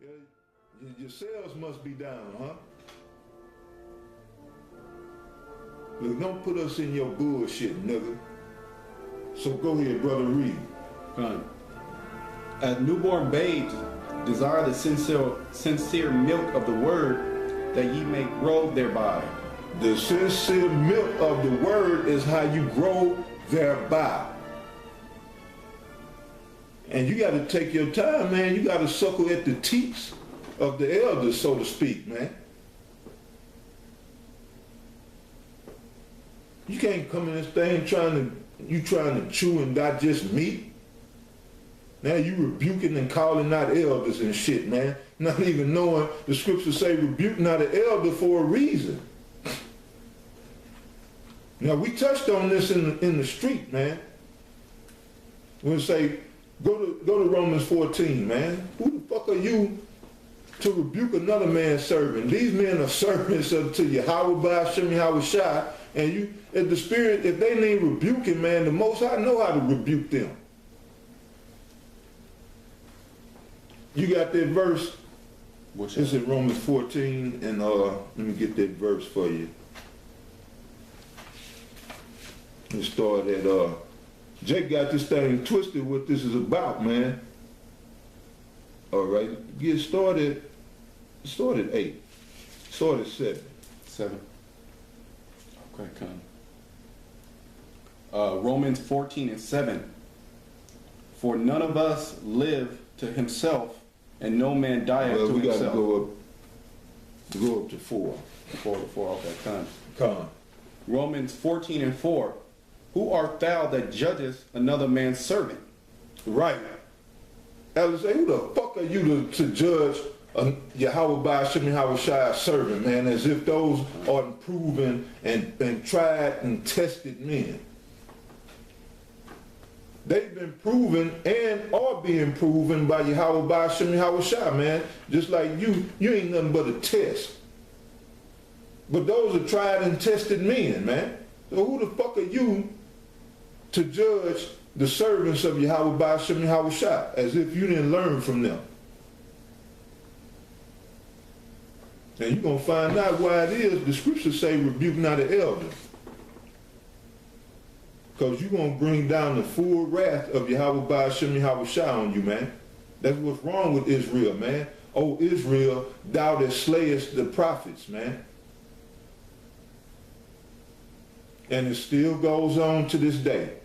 Yeah, your sales must be down, huh? Look, don't put us in your bullshit, nigga. So go ahead, brother, read. Gun. As newborn babes desire the sincere milk of the word, that ye may grow thereby. The sincere milk of the word is how you grow thereby. And you got to take your time, man. You got to suckle at the teats of the elders, so to speak, man. You can't come in this thing trying to chew and digest meat. Now you rebuking and calling out elders and shit, man. Not even knowing the scriptures say rebuke not an elder for a reason. Now we touched on this in the street, man. We'll say, go to Romans 14, man. Who the fuck are you to rebuke another man's servant? These men are servants unto Yahweh by Hashem Yahweh Shai, and you, if the Spirit, if they need rebuking, man, the Most High know how to rebuke them. You got that verse? It's in Romans 14, and let me get that verse for you. Let's start at, Jake got this thing twisted what this is about, man. All right, get started. Start at 8. Start at 7. 7. Okay, come. Romans 14 and 7. For none of us live to himself, and no man dieth to himself. Well, we got to go up to 4. 4 to 4, okay, come. Come. Romans 14 and 4. Who art thou that judgest another man's servant? Right. Alice, who the fuck are you to judge Yahweh by Hashem Yahweh Shai's servant, man, as if those are proven and tried and tested men? They've been proven and are being proven by Yahweh by Hashem Yahweh Shai, man. Just like you ain't nothing but a test. But those are tried and tested men, man. So who the fuck are you to judge the servants of Yahweh by Hashem Yahweh Shai, as if you didn't learn from them? And you're going to find out why it is the scriptures say rebuke not an elder. Because you're going to bring down the full wrath of Yahweh by Hashem Yahweh Shai on you, man. That's what's wrong with Israel, man. Oh, Israel, thou that slayest the prophets, man. And it still goes on to this day.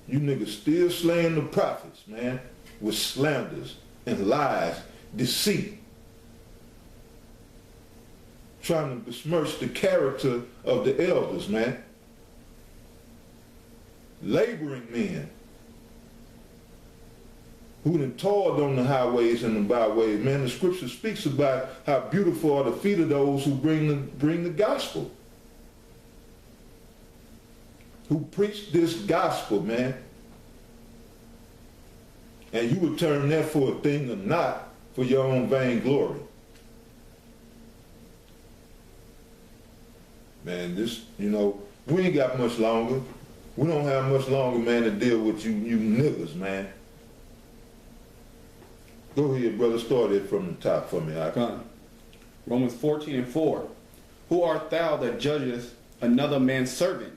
You niggas still slaying the prophets, man, with slanders and lies, deceit. Trying to besmirch the character of the elders, man. Laboring men who done toiled on the highways and the byways, man. The scripture speaks about how beautiful are the feet of those who bring the gospel. Who preach this gospel, man. And you would turn that for a thing or not for your own vain glory. Man, this, we ain't got much longer. We don't have much longer, man, to deal with you niggas, man. Go ahead, brother. Start it from the top for me. Romans 14 and 4. Who art thou that judgest another man's servant?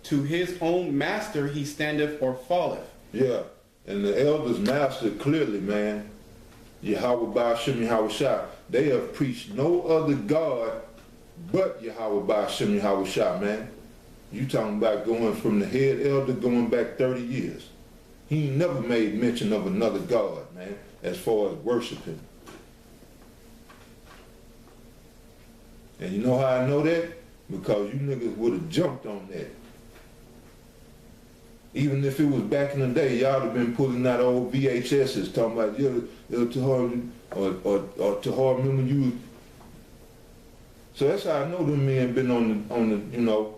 To his own master he standeth or falleth. Yeah, and the elders' master clearly, man, Yahweh by Hashem Yahweh Shai, they have preached no other God but Yahweh by Hashem Yahweh Shai, man. You talking about going from the head elder going back 30 years. He ain't never made mention of another God, man, as far as worshiping. And you know how I know that? Because you niggas would have jumped on that. Even if it was back in the day, y'all have been pulling out old VHSs talking about, or to hard remember you. So that's how I know them men been on the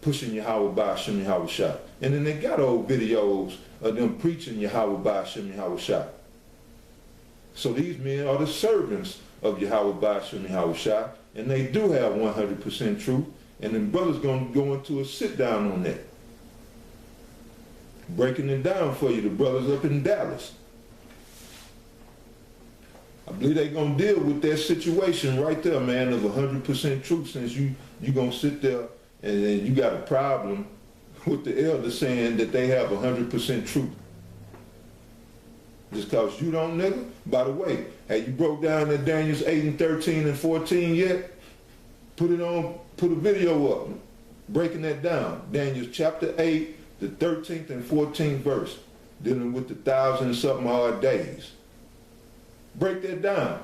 pushing Yahweh by Hashem Yahweh Shai. And then they got old videos of them preaching Yahweh by Hashem Yahweh Shai. So these men are the servants of Yahweh by Hashem Yahweh Shai, and they do have 100% truth. And then brothers gonna go into a sit down on that. Breaking it down for you, the brothers up in Dallas. I believe they're going to deal with that situation right there, man, of 100% truth, since you going to sit there and then you got a problem with the elder saying that they have 100% truth. Just because you don't, nigga? By the way, have you broke down that Daniel's 8 and 13 and 14 yet? Put a video up, breaking that down. Daniel's chapter 8, the 13th and 14th verse, dealing with the 1,000 and something hard days. Break that down.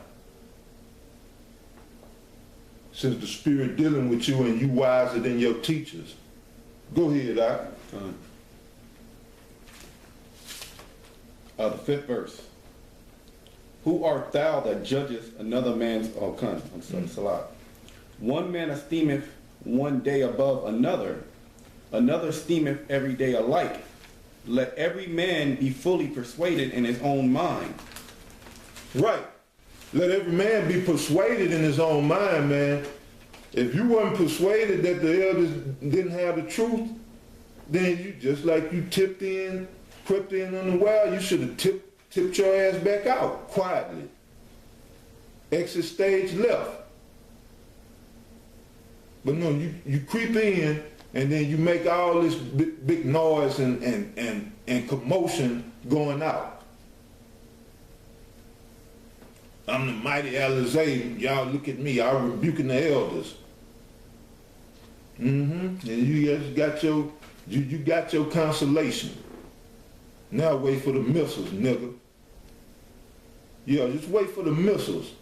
Since the Spirit dealing with you and you wiser than your teachers. Go ahead, Doc. The 5th verse. Who art thou that judgest another man's Salah? One man esteemeth one day above another, another esteemeth every day alike. Let every man be fully persuaded in his own mind. Right. Let every man be persuaded in his own mind, man. If you weren't persuaded that the elders didn't have the truth, then you, just like you crept in on the well, you should have tipped your ass back out quietly. Exit stage left. But no, you creep in and then you make all this big noise and commotion going out. I'm the mighty Alizé. Y'all look at me. I'm rebuking the elders. And you just got you got your consolation. Now wait for the missiles, nigga. Yeah, just wait for the missiles.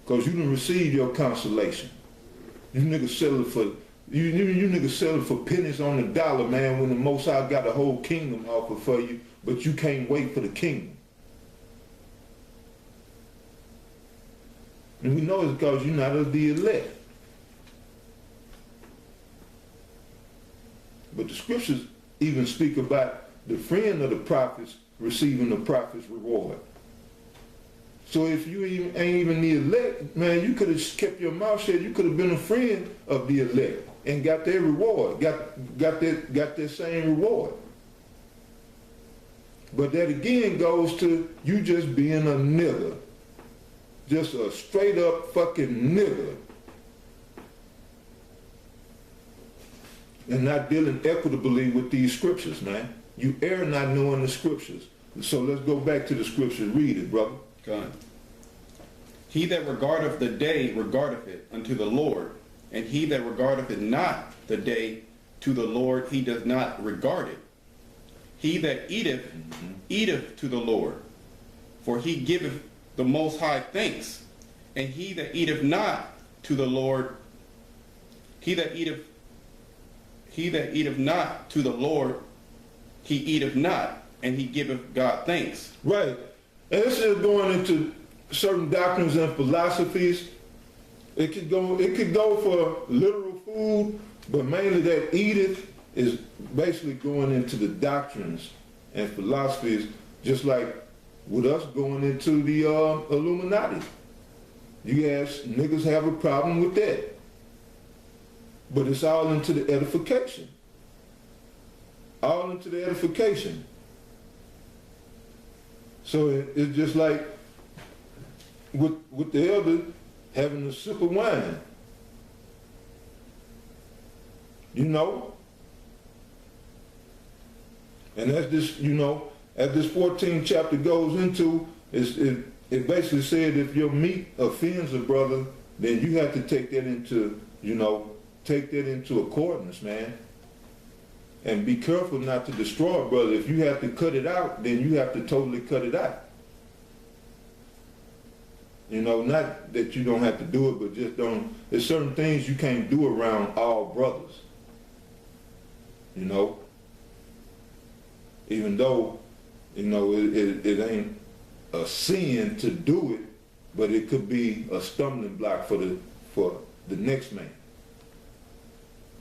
Because you done received your consolation. You niggas selling for you niggas selling for pennies on the dollar, man, when the Most High got the whole kingdom offered for you, but you can't wait for the kingdom. And we know it's because you're not of the elect. But the scriptures even speak about the friend of the prophets receiving the prophet's reward. So if you ain't even the elect, man, you could have kept your mouth shut. You could have been a friend of the elect and got their reward, got their same reward. But that again goes to you just being a nigger. Just a straight up fucking nigger. And not dealing equitably with these scriptures, man. You err not knowing the scriptures. So let's go back to the scriptures. Read it, brother. God. He that regardeth the day regardeth it unto the Lord, and he that regardeth it not the day to the Lord, he does not regard it. He that eateth, eateth to the Lord, for he giveth the Most High thanks. And he that eateth not to the Lord, he that eateth not to the Lord, he eateth not, and he giveth God thanks. Right. And this is going into certain doctrines and philosophies. It could go for literal food, but mainly that eateth is basically going into the doctrines and philosophies, just like with us going into the Illuminati. You guys niggas have a problem with that. But it's all into the edification. All into the edification. So it's just like with the elder having a sip of wine. You know? And as this, as this 14th chapter goes into, it basically said if your meat offends a brother, then you have to take that into, take that into accordance, man. And be careful not to destroy a brother. If you have to cut it out, then you have to totally cut it out. Not that you don't have to do it, but just don't, there's certain things you can't do around all brothers. Even though, it ain't a sin to do it, but it could be a stumbling block for the next man.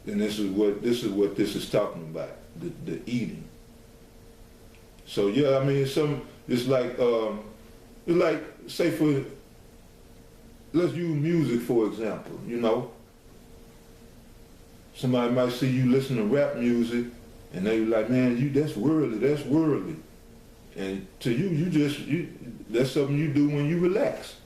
And this is what this is talking about, the eating. So yeah, I mean, it's like say let's use music for example. Somebody might see you listen to rap music and they be like, man, that's worldly. And to you, that's something you do when you relax.